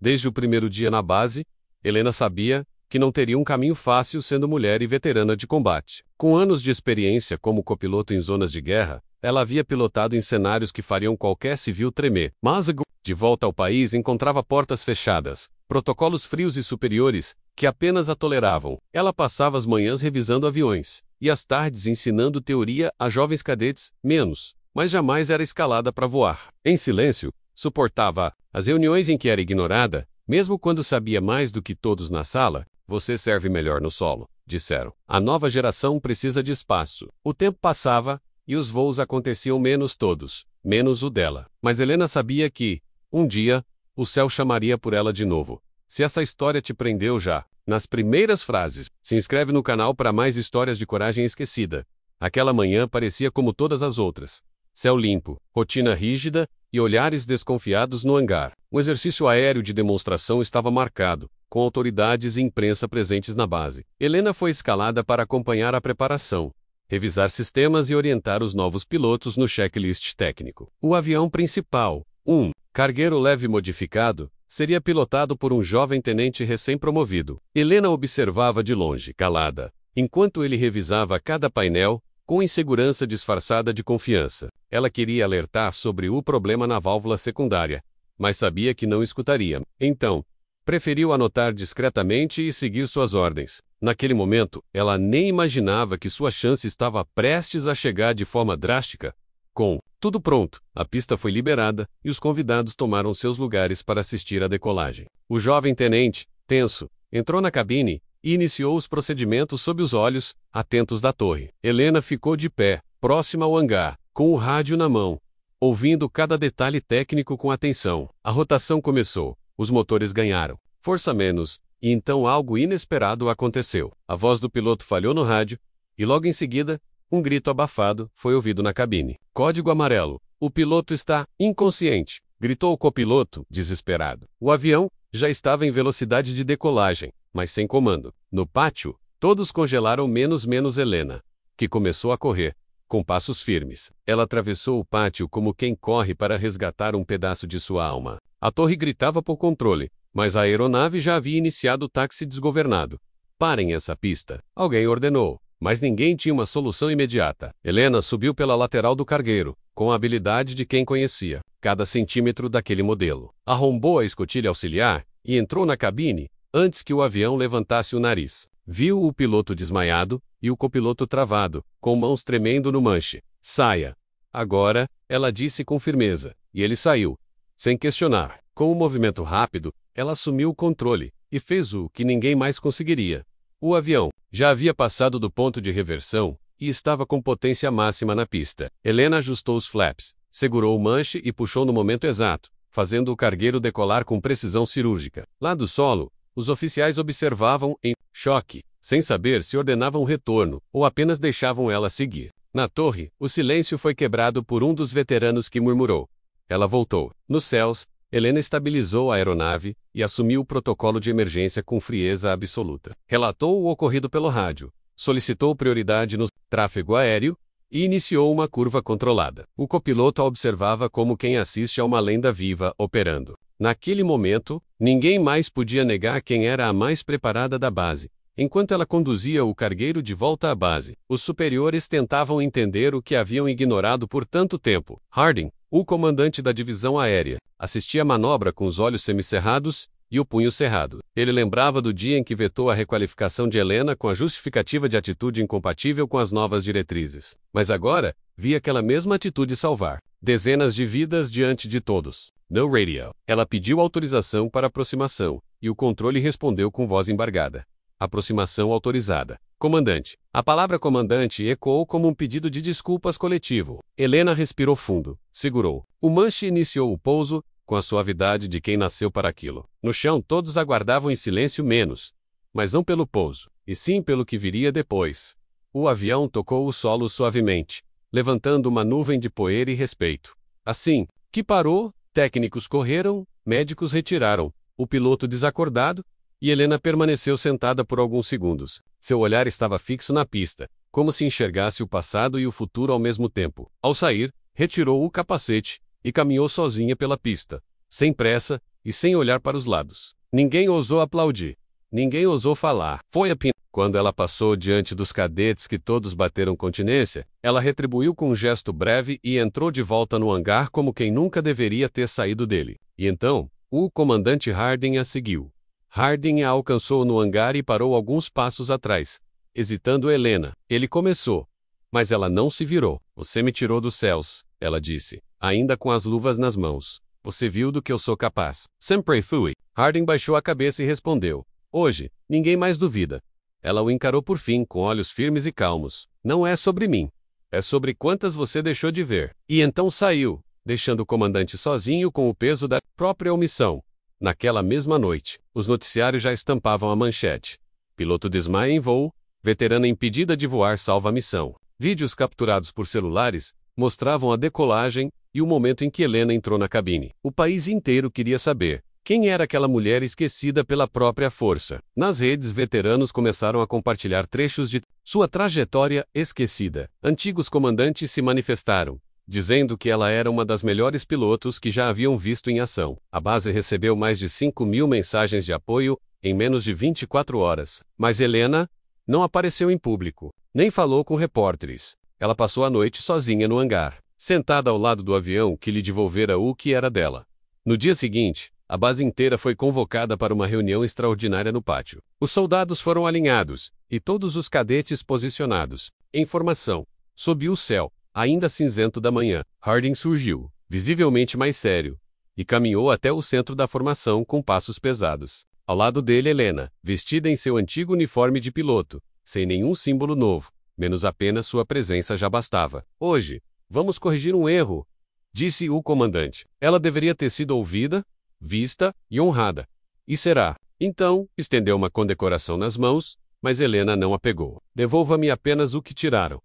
Desde o primeiro dia na base, Helena sabia que não teria um caminho fácil sendo mulher e veterana de combate. Com anos de experiência como copiloto em zonas de guerra, ela havia pilotado em cenários que fariam qualquer civil tremer. Mas, de volta ao país, encontrava portas fechadas, protocolos frios e superiores, que apenas a toleravam. Ela passava as manhãs revisando aviões, e as tardes ensinando teoria a jovens cadetes, mas jamais era escalada para voar. Em silêncio, suportava as reuniões em que era ignorada, mesmo quando sabia mais do que todos na sala. Você serve melhor no solo, disseram. A nova geração precisa de espaço. O tempo passava, e os voos aconteciam menos o dela. Mas Helena sabia que, um dia, o céu chamaria por ela de novo. Se essa história te prendeu já, nas primeiras frases, se inscreve no canal para mais histórias de coragem esquecida. Aquela manhã parecia como todas as outras. Céu limpo, rotina rígida e olhares desconfiados no hangar. Um exercício aéreo de demonstração estava marcado, com autoridades e imprensa presentes na base. Helena foi escalada para acompanhar a preparação, revisar sistemas e orientar os novos pilotos no checklist técnico. O avião principal, um cargueiro leve modificado, seria pilotado por um jovem tenente recém-promovido. Helena observava de longe, calada, enquanto ele revisava cada painel, com insegurança disfarçada de confiança. Ela queria alertar sobre o problema na válvula secundária, mas sabia que não escutaria. Então, preferiu anotar discretamente e seguir suas ordens. Naquele momento, ela nem imaginava que sua chance estava prestes a chegar de forma drástica. Com tudo pronto, a pista foi liberada e os convidados tomaram seus lugares para assistir à decolagem. O jovem tenente, tenso, entrou na cabine e iniciou os procedimentos sob os olhos atentos da torre. Helena ficou de pé, próxima ao hangar, com o rádio na mão, ouvindo cada detalhe técnico com atenção. A rotação começou, os motores ganharam força menos, e então algo inesperado aconteceu. A voz do piloto falhou no rádio, e logo em seguida, um grito abafado foi ouvido na cabine. Código amarelo. O piloto está inconsciente, gritou o copiloto, desesperado. O avião já estava em velocidade de decolagem, mas sem comando. No pátio, todos congelaram menos Helena, que começou a correr, com passos firmes. Ela atravessou o pátio como quem corre para resgatar um pedaço de sua alma. A torre gritava por controle, mas a aeronave já havia iniciado o táxi desgovernado. Parem essa pista, alguém ordenou, mas ninguém tinha uma solução imediata. Helena subiu pela lateral do cargueiro, com a habilidade de quem conhecia cada centímetro daquele modelo. Arrombou a escotilha auxiliar e entrou na cabine antes que o avião levantasse o nariz. Viu o piloto desmaiado e o copiloto travado, com mãos tremendo no manche. Saia. Agora, ela disse com firmeza, e ele saiu, sem questionar. Com um movimento rápido, ela assumiu o controle e fez o que ninguém mais conseguiria. O avião já havia passado do ponto de reversão e estava com potência máxima na pista. Helena ajustou os flaps, segurou o manche e puxou no momento exato, fazendo o cargueiro decolar com precisão cirúrgica. Lá do solo, os oficiais observavam em choque, sem saber se ordenavam retorno ou apenas deixavam ela seguir. Na torre, o silêncio foi quebrado por um dos veteranos que murmurou. Ela voltou. Nos céus, Helena estabilizou a aeronave e assumiu o protocolo de emergência com frieza absoluta. Relatou o ocorrido pelo rádio, solicitou prioridade no tráfego aéreo e iniciou uma curva controlada. O copiloto a observava como quem assiste a uma lenda viva operando. Naquele momento, ninguém mais podia negar quem era a mais preparada da base. Enquanto ela conduzia o cargueiro de volta à base, os superiores tentavam entender o que haviam ignorado por tanto tempo. Harding, o comandante da divisão aérea, assistia a manobra com os olhos semicerrados e o punho cerrado. Ele lembrava do dia em que vetou a requalificação de Helena com a justificativa de atitude incompatível com as novas diretrizes. Mas agora, via aquela mesma atitude salvar dezenas de vidas diante de todos. No radio. Ela pediu autorização para aproximação, e o controle respondeu com voz embargada. Aproximação autorizada. Comandante. A palavra comandante ecoou como um pedido de desculpas coletivo. Helena respirou fundo, segurou. O manche iniciou o pouso, com a suavidade de quem nasceu para aquilo. No chão todos aguardavam em silêncio mas não pelo pouso, e sim pelo que viria depois. O avião tocou o solo suavemente, levantando uma nuvem de poeira e respeito. Assim que parou, técnicos correram, médicos retiraram, o piloto desacordado, e Helena permaneceu sentada por alguns segundos. Seu olhar estava fixo na pista, como se enxergasse o passado e o futuro ao mesmo tempo. Ao sair, retirou o capacete e caminhou sozinha pela pista, sem pressa e sem olhar para os lados. Ninguém ousou aplaudir. Ninguém ousou falar. Foi apenas quando ela passou diante dos cadetes que todos bateram continência, ela retribuiu com um gesto breve e entrou de volta no hangar como quem nunca deveria ter saído dele. E então, o comandante Harding a seguiu. Harding a alcançou no hangar e parou alguns passos atrás, hesitando Helena. Ele começou, mas ela não se virou. Você me tirou dos céus, ela disse, ainda com as luvas nas mãos. Você viu do que eu sou capaz. Sempre fui. Harding baixou a cabeça e respondeu. Hoje, ninguém mais duvida. Ela o encarou por fim, com olhos firmes e calmos. Não é sobre mim. É sobre quantas você deixou de ver. E então saiu, deixando o comandante sozinho com o peso da própria omissão. Naquela mesma noite, os noticiários já estampavam a manchete. Piloto desmaia em voo, veterana impedida de voar salva a missão. Vídeos capturados por celulares mostravam a decolagem e o momento em que Helena entrou na cabine. O país inteiro queria saber quem era aquela mulher esquecida pela própria força. Nas redes, veteranos começaram a compartilhar trechos de sua trajetória esquecida. Antigos comandantes se manifestaram, dizendo que ela era uma das melhores pilotos que já haviam visto em ação. A base recebeu mais de 5.000 mensagens de apoio em menos de 24 horas. Mas Helena não apareceu em público, nem falou com repórteres. Ela passou a noite sozinha no hangar, sentada ao lado do avião que lhe devolvera o que era dela. No dia seguinte, a base inteira foi convocada para uma reunião extraordinária no pátio. Os soldados foram alinhados, e todos os cadetes posicionados, em formação, sob o céu, ainda cinzento da manhã. Harding surgiu, visivelmente mais sério, e caminhou até o centro da formação com passos pesados. Ao lado dele Helena, vestida em seu antigo uniforme de piloto, sem nenhum símbolo novo, menos apenas sua presença já bastava. Hoje, vamos corrigir um erro, disse o comandante. Ela deveria ter sido ouvida, vista e honrada. E será. Então, estendeu uma condecoração nas mãos, mas Helena não a pegou. Devolva-me apenas o que tiraram.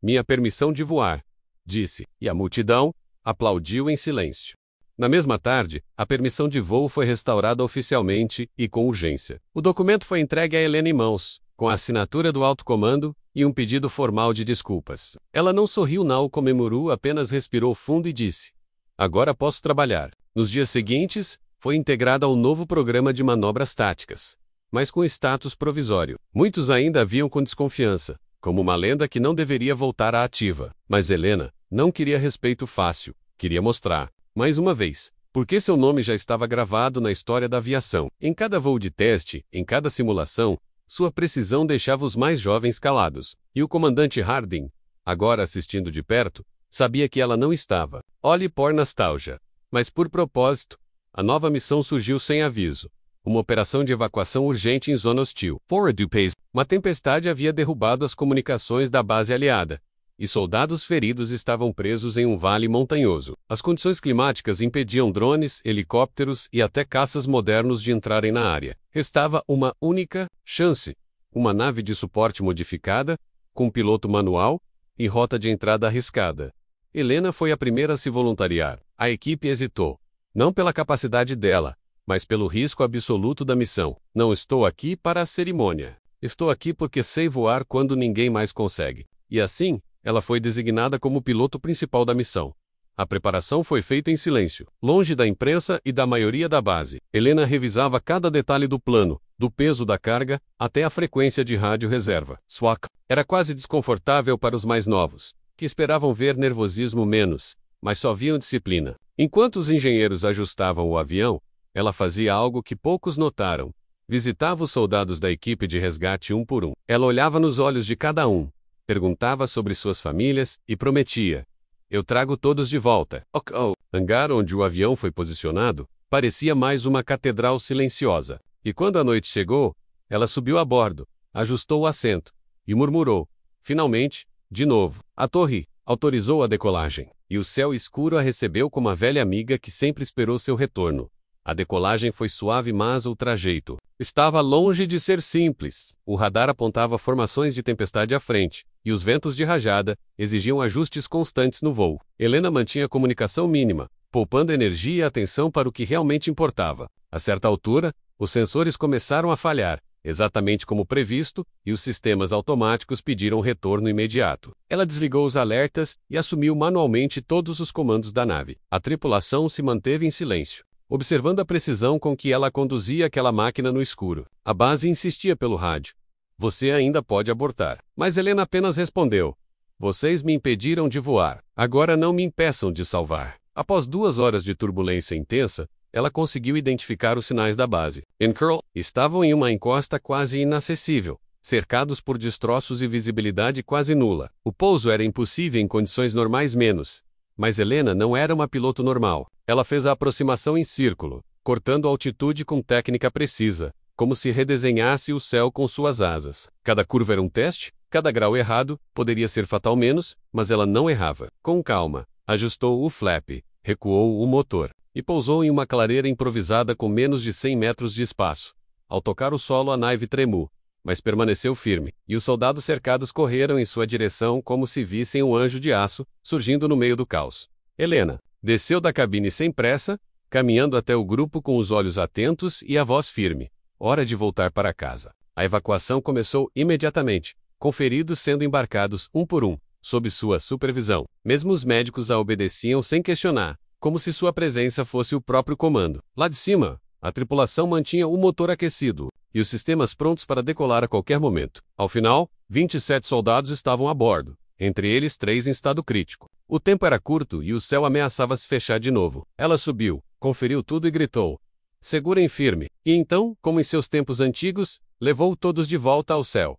Minha permissão de voar, disse, e a multidão aplaudiu em silêncio. Na mesma tarde, a permissão de voo foi restaurada oficialmente e com urgência. O documento foi entregue a Helena em mãos, com a assinatura do alto comando e um pedido formal de desculpas. Ela não sorriu, não comemorou, apenas respirou fundo e disse: agora posso trabalhar. Nos dias seguintes, foi integrada ao novo programa de manobras táticas, mas com status provisório. Muitos ainda a viam com desconfiança, como uma lenda que não deveria voltar à ativa. Mas Helena não queria respeito fácil, queria mostrar, mais uma vez, porque seu nome já estava gravado na história da aviação. Em cada voo de teste, em cada simulação, sua precisão deixava os mais jovens calados, e o comandante Harding, agora assistindo de perto, sabia que ela não estava. Olhe por nostalgia. Mas por propósito, a nova missão surgiu sem aviso. Uma operação de evacuação urgente em zona hostil. Forward do país. Uma tempestade havia derrubado as comunicações da base aliada, e soldados feridos estavam presos em um vale montanhoso. As condições climáticas impediam drones, helicópteros e até caças modernos de entrarem na área. Restava uma única chance: uma nave de suporte modificada, com piloto manual e rota de entrada arriscada. Helena foi a primeira a se voluntariar. A equipe hesitou, não pela capacidade dela, mas pelo risco absoluto da missão. Não estou aqui para a cerimônia. Estou aqui porque sei voar quando ninguém mais consegue. E assim, ela foi designada como piloto principal da missão. A preparação foi feita em silêncio, longe da imprensa e da maioria da base. Helena revisava cada detalhe do plano, do peso da carga, até a frequência de rádio reserva. SWAC. Era quase desconfortável para os mais novos, que esperavam ver nervosismo menos, mas só viam disciplina. Enquanto os engenheiros ajustavam o avião, ela fazia algo que poucos notaram. Visitava os soldados da equipe de resgate um por um. Ela olhava nos olhos de cada um, perguntava sobre suas famílias e prometia: eu trago todos de volta. O hangar onde o avião foi posicionado parecia mais uma catedral silenciosa. E quando a noite chegou, ela subiu a bordo, ajustou o assento e murmurou: finalmente, de novo. A torre autorizou a decolagem, e o céu escuro a recebeu como a velha amiga que sempre esperou seu retorno. A decolagem foi suave, mas o trajeto estava longe de ser simples. O radar apontava formações de tempestade à frente, e os ventos de rajada exigiam ajustes constantes no voo. Helena mantinha comunicação mínima, poupando energia e atenção para o que realmente importava. A certa altura, os sensores começaram a falhar, exatamente como previsto, e os sistemas automáticos pediram retorno imediato. Ela desligou os alertas e assumiu manualmente todos os comandos da nave. A tripulação se manteve em silêncio. observando a precisão com que ela conduzia aquela máquina no escuro. A base insistia pelo rádio. Você ainda pode abortar. Mas Helena apenas respondeu: vocês me impediram de voar. Agora não me impeçam de salvar. Após 2 horas de turbulência intensa, ela conseguiu identificar os sinais da base. Em Curl, estavam em uma encosta quase inacessível, cercados por destroços e visibilidade quase nula. O pouso era impossível em condições normais menos. Mas Helena não era uma piloto normal. Ela fez a aproximação em círculo, cortando a altitude com técnica precisa, como se redesenhasse o céu com suas asas. Cada curva era um teste, cada grau errado poderia ser fatal menos, mas ela não errava. Com calma, ajustou o flap, recuou o motor e pousou em uma clareira improvisada com menos de 100 metros de espaço. Ao tocar o solo, a nave tremeu, mas permaneceu firme, e os soldados cercados correram em sua direção como se vissem um anjo de aço surgindo no meio do caos. Helena desceu da cabine sem pressa, caminhando até o grupo com os olhos atentos e a voz firme. Hora de voltar para casa. A evacuação começou imediatamente, com feridos sendo embarcados um por um, sob sua supervisão. Mesmo os médicos a obedeciam sem questionar, como se sua presença fosse o próprio comando. Lá de cima, a tripulação mantinha o motor aquecido e os sistemas prontos para decolar a qualquer momento. Ao final, 27 soldados estavam a bordo, entre eles 3 em estado crítico. O tempo era curto e o céu ameaçava se fechar de novo. Ela subiu, conferiu tudo e gritou: segurem firme. E então, como em seus tempos antigos, levou todos de volta ao céu.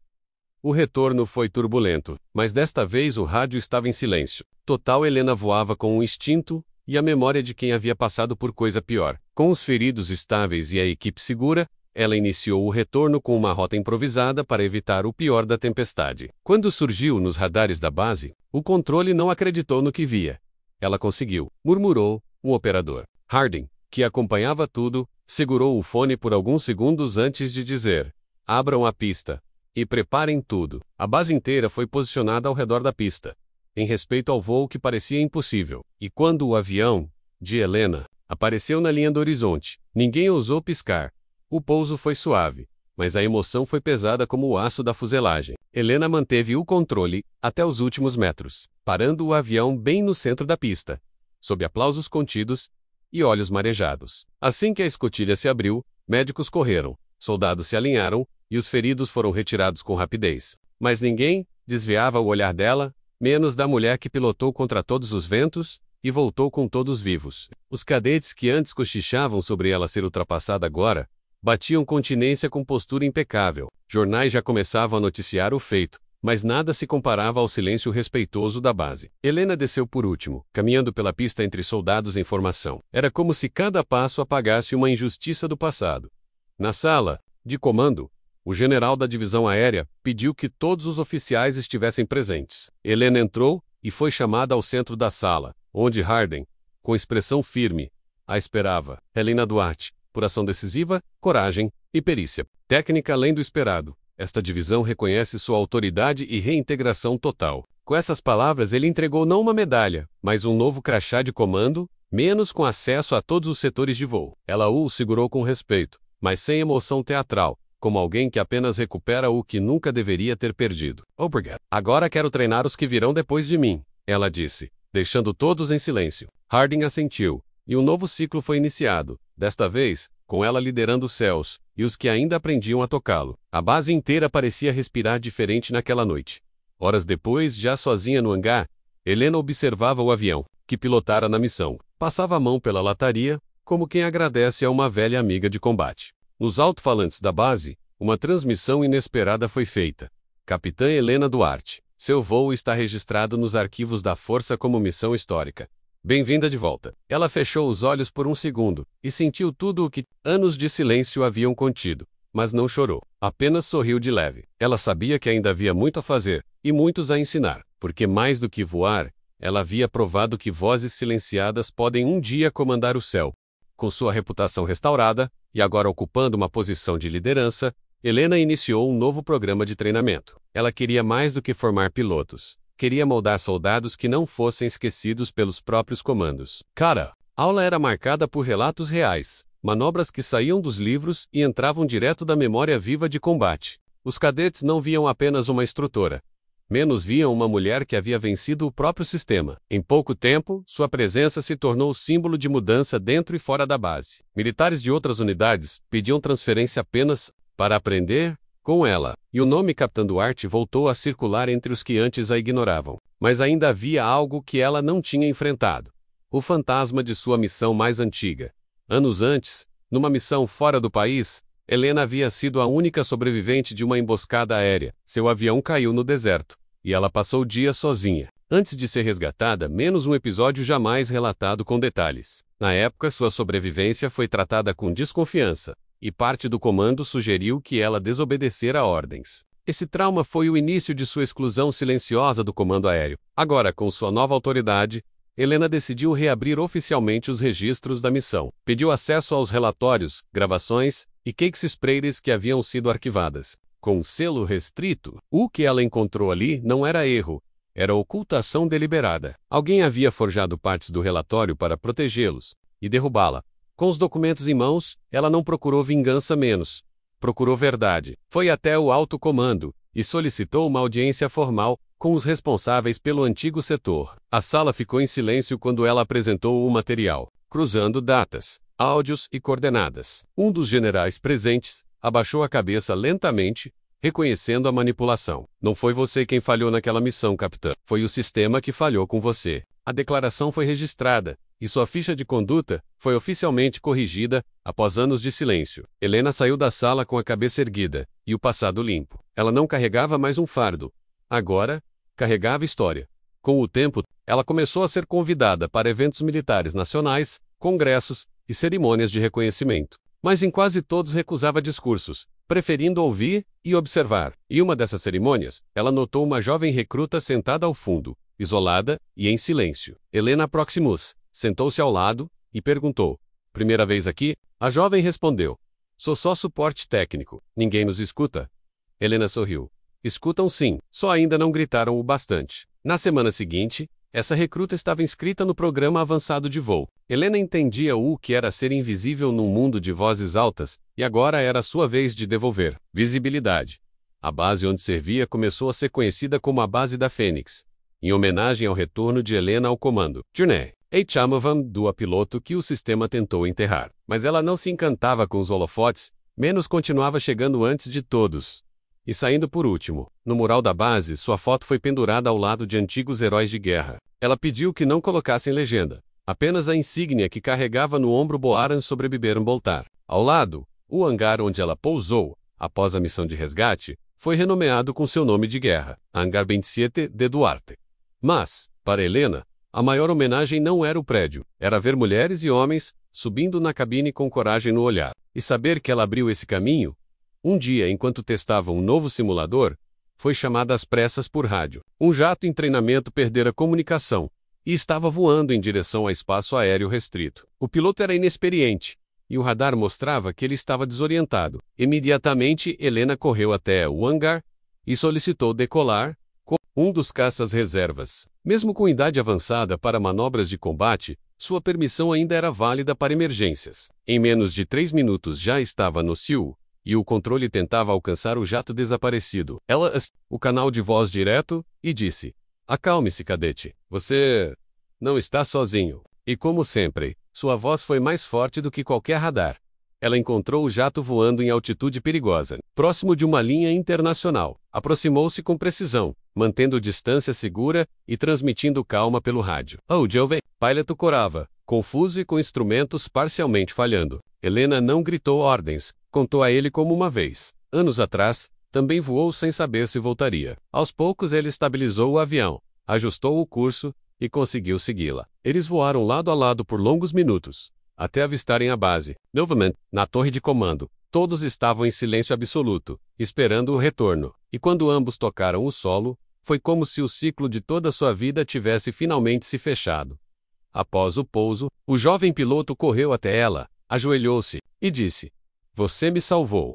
O retorno foi turbulento, mas desta vez o rádio estava em silêncio. Total. Helena voava com um instinto e a memória de quem havia passado por coisa pior. Com os feridos estáveis e a equipe segura, ela iniciou o retorno com uma rota improvisada para evitar o pior da tempestade. Quando surgiu nos radares da base, o controle não acreditou no que via. Ela conseguiu, murmurou um operador. Harding, que acompanhava tudo, segurou o fone por alguns segundos antes de dizer: abram a pista e preparem tudo. A base inteira foi posicionada ao redor da pista, em respeito ao voo que parecia impossível. E quando o avião de Helena apareceu na linha do horizonte, ninguém ousou piscar. O pouso foi suave, mas a emoção foi pesada como o aço da fuselagem. Helena manteve o controle até os últimos metros, parando o avião bem no centro da pista, sob aplausos contidos e olhos marejados. Assim que a escotilha se abriu, médicos correram, soldados se alinharam e os feridos foram retirados com rapidez. Mas ninguém desviava o olhar dela, menos da mulher que pilotou contra todos os ventos e voltou com todos vivos. Os cadetes que antes cochichavam sobre ela ser ultrapassada agora batiam continência com postura impecável. Jornais já começavam a noticiar o feito, mas nada se comparava ao silêncio respeitoso da base. Helena desceu por último, caminhando pela pista entre soldados em formação. Era como se cada passo apagasse uma injustiça do passado. Na sala de comando, o general da divisão aérea pediu que todos os oficiais estivessem presentes. Helena entrou e foi chamada ao centro da sala, onde Harding, com expressão firme, a esperava. Helena Duarte, por ação decisiva, coragem e perícia técnica além do esperado. Esta divisão reconhece sua autoridade e reintegração total. Com essas palavras ele entregou não uma medalha, mas um novo crachá de comando, menos com acesso a todos os setores de voo. Ela o segurou com respeito, mas sem emoção teatral, como alguém que apenas recupera o que nunca deveria ter perdido. Obrigado. Agora quero treinar os que virão depois de mim, ela disse, deixando todos em silêncio. Harding assentiu, e um novo ciclo foi iniciado, desta vez, com ela liderando os céus, e os que ainda aprendiam a tocá-lo. A base inteira parecia respirar diferente naquela noite. Horas depois, já sozinha no hangar, Helena observava o avião, que pilotara na missão. Passava a mão pela lataria, como quem agradece a uma velha amiga de combate. Nos alto-falantes da base, uma transmissão inesperada foi feita. Capitã Helena Duarte, seu voo está registrado nos arquivos da Força como missão histórica. Bem-vinda de volta. Ela fechou os olhos por um segundo, e sentiu tudo o que anos de silêncio haviam contido, mas não chorou. Apenas sorriu de leve. Ela sabia que ainda havia muito a fazer, e muitos a ensinar, porque mais do que voar, ela havia provado que vozes silenciadas podem um dia comandar o céu. Com sua reputação restaurada, e agora ocupando uma posição de liderança, Helena iniciou um novo programa de treinamento. Ela queria mais do que formar pilotos. Queria moldar soldados que não fossem esquecidos pelos próprios comandos. A aula era marcada por relatos reais, manobras que saíam dos livros e entravam direto da memória viva de combate. Os cadetes não viam apenas uma instrutora. menos viam uma mulher que havia vencido o próprio sistema. Em pouco tempo, sua presença se tornou símbolo de mudança dentro e fora da base. Militares de outras unidades pediam transferência apenas para aprender com ela, e o nome Capitã Duarte voltou a circular entre os que antes a ignoravam. Mas ainda havia algo que ela não tinha enfrentado: o fantasma de sua missão mais antiga. Anos antes, numa missão fora do país, Helena havia sido a única sobrevivente de uma emboscada aérea. Seu avião caiu no deserto, e ela passou dias sozinha. Antes de ser resgatada, menos um episódio jamais relatado com detalhes. Na época, sua sobrevivência foi tratada com desconfiança, e parte do comando sugeriu que ela desobedecera ordens. Esse trauma foi o início de sua exclusão silenciosa do comando aéreo. Agora, com sua nova autoridade, Helena decidiu reabrir oficialmente os registros da missão. Pediu acesso aos relatórios, gravações e cakes sprays que haviam sido arquivadas, com selo restrito. O que ela encontrou ali não era erro, era ocultação deliberada. Alguém havia forjado partes do relatório para protegê-los e derrubá-la. Com os documentos em mãos, ela não procurou vingança menos. Procurou verdade. Foi até o alto comando e solicitou uma audiência formal com os responsáveis pelo antigo setor. A sala ficou em silêncio quando ela apresentou o material, cruzando datas, áudios e coordenadas. Um dos generais presentes abaixou a cabeça lentamente, reconhecendo a manipulação. Não foi você quem falhou naquela missão, capitã. Foi o sistema que falhou com você. A declaração foi registrada, e sua ficha de conduta foi oficialmente corrigida após anos de silêncio. Helena saiu da sala com a cabeça erguida e o passado limpo. Ela não carregava mais um fardo. Agora, carregava história. Com o tempo, ela começou a ser convidada para eventos militares nacionais, congressos e cerimônias de reconhecimento. Mas em quase todos recusava discursos, preferindo ouvir e observar. Em uma dessas cerimônias, ela notou uma jovem recruta sentada ao fundo, isolada e em silêncio. Helena Proximus sentou-se ao lado e perguntou: "Primeira vez aqui?" A jovem respondeu: "Sou só suporte técnico. Ninguém nos escuta?" Helena sorriu. "Escutam sim, só ainda não gritaram o bastante." Na semana seguinte, essa recruta estava inscrita no programa avançado de voo. Helena entendia o que era ser invisível num mundo de vozes altas, e agora era sua vez de devolver visibilidade. A base onde servia começou a ser conhecida como a Base da Fênix, em homenagem ao retorno de Helena ao comando. Journey chamavam do piloto que o sistema tentou enterrar. Mas ela não se encantava com os holofotes, menos continuava chegando antes de todos e saindo por último. No mural da base, sua foto foi pendurada ao lado de antigos heróis de guerra. Ela pediu que não colocassem legenda, apenas a insígnia que carregava no ombro Boaran sobreviveram Boltar. Ao lado, o hangar onde ela pousou, após a missão de resgate, foi renomeado com seu nome de guerra, Hangar 27 de Duarte. Mas, para Helena, a maior homenagem não era o prédio, era ver mulheres e homens subindo na cabine com coragem no olhar. E saber que ela abriu esse caminho, um dia enquanto testava um novo simulador, foi chamada às pressas por rádio. Um jato em treinamento perdera comunicação e estava voando em direção ao espaço aéreo restrito. O piloto era inexperiente e o radar mostrava que ele estava desorientado. Imediatamente, Helena correu até o hangar e solicitou decolar com um dos caças reservas. Mesmo com idade avançada para manobras de combate, sua permissão ainda era válida para emergências. Em menos de 3 minutos já estava no céu, e o controle tentava alcançar o jato desaparecido. Ela o canal de voz direto e disse: "Acalme-se, cadete. Você não está sozinho." E como sempre, sua voz foi mais forte do que qualquer radar. Ela encontrou o jato voando em altitude perigosa, próximo de uma linha internacional. Aproximou-se com precisão, mantendo distância segura e transmitindo calma pelo rádio. "Oh, Jove!" Piloto corava, confuso e com instrumentos parcialmente falhando. Helena não gritou ordens, contou a ele como uma vez. Anos atrás, também voou sem saber se voltaria. Aos poucos ele estabilizou o avião, ajustou o curso e conseguiu segui-la. Eles voaram lado a lado por longos minutos, até avistarem a base. Novamente, na torre de comando, todos estavam em silêncio absoluto, esperando o retorno. E quando ambos tocaram o solo, foi como se o ciclo de toda sua vida tivesse finalmente se fechado. Após o pouso, o jovem piloto correu até ela, ajoelhou-se e disse: "Você me salvou."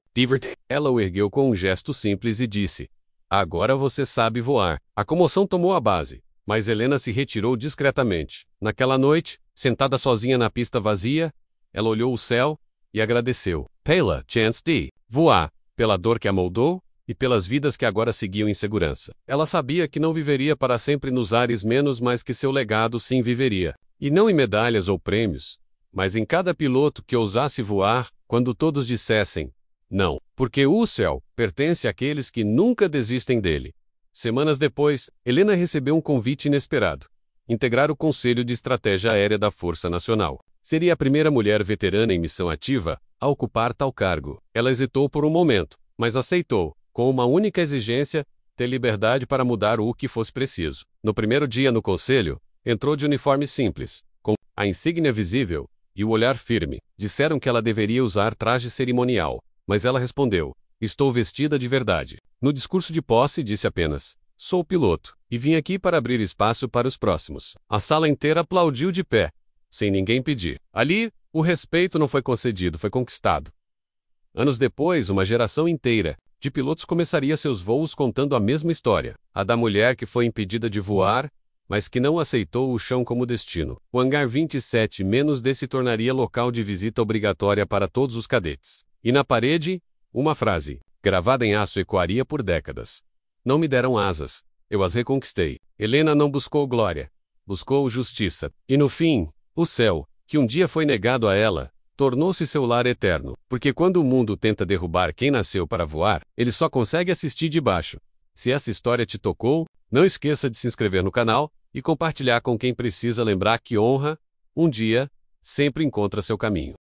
Ela o ergueu com um gesto simples e disse: "Agora você sabe voar." A comoção tomou a base, mas Helena se retirou discretamente. Naquela noite, sentada sozinha na pista vazia, ela olhou o céu e agradeceu pela chance de voar, pela dor que a moldou e pelas vidas que agora seguiam em segurança. Ela sabia que não viveria para sempre nos ares menos, mas que seu legado sim viveria. E não em medalhas ou prêmios, mas em cada piloto que ousasse voar, quando todos dissessem não, porque o céu pertence àqueles que nunca desistem dele. Semanas depois, Helena recebeu um convite inesperado: integrar o Conselho de Estratégia Aérea da Força Nacional. Seria a primeira mulher veterana em missão ativa a ocupar tal cargo. Ela hesitou por um momento, mas aceitou, com uma única exigência: ter liberdade para mudar o que fosse preciso. No primeiro dia no conselho, entrou de uniforme simples, com a insígnia visível e o olhar firme. Disseram que ela deveria usar traje cerimonial, mas ela respondeu: estou vestida de verdade. No discurso de posse disse apenas: sou piloto, e vim aqui para abrir espaço para os próximos. A sala inteira aplaudiu de pé, sem ninguém pedir. Ali, o respeito não foi concedido, foi conquistado. Anos depois, uma geração inteira de pilotos começaria seus voos contando a mesma história, a da mulher que foi impedida de voar, mas que não aceitou o chão como destino. O hangar 27-D se tornaria local de visita obrigatória para todos os cadetes. E na parede, uma frase, gravada em aço, ecoaria por décadas: não me deram asas, eu as reconquistei. Helena não buscou glória, buscou justiça. E no fim, o céu, que um dia foi negado a ela, tornou-se seu lar eterno. Porque quando o mundo tenta derrubar quem nasceu para voar, ele só consegue assistir de baixo. Se essa história te tocou, não esqueça de se inscrever no canal e compartilhar com quem precisa lembrar que honra, um dia, sempre encontra seu caminho.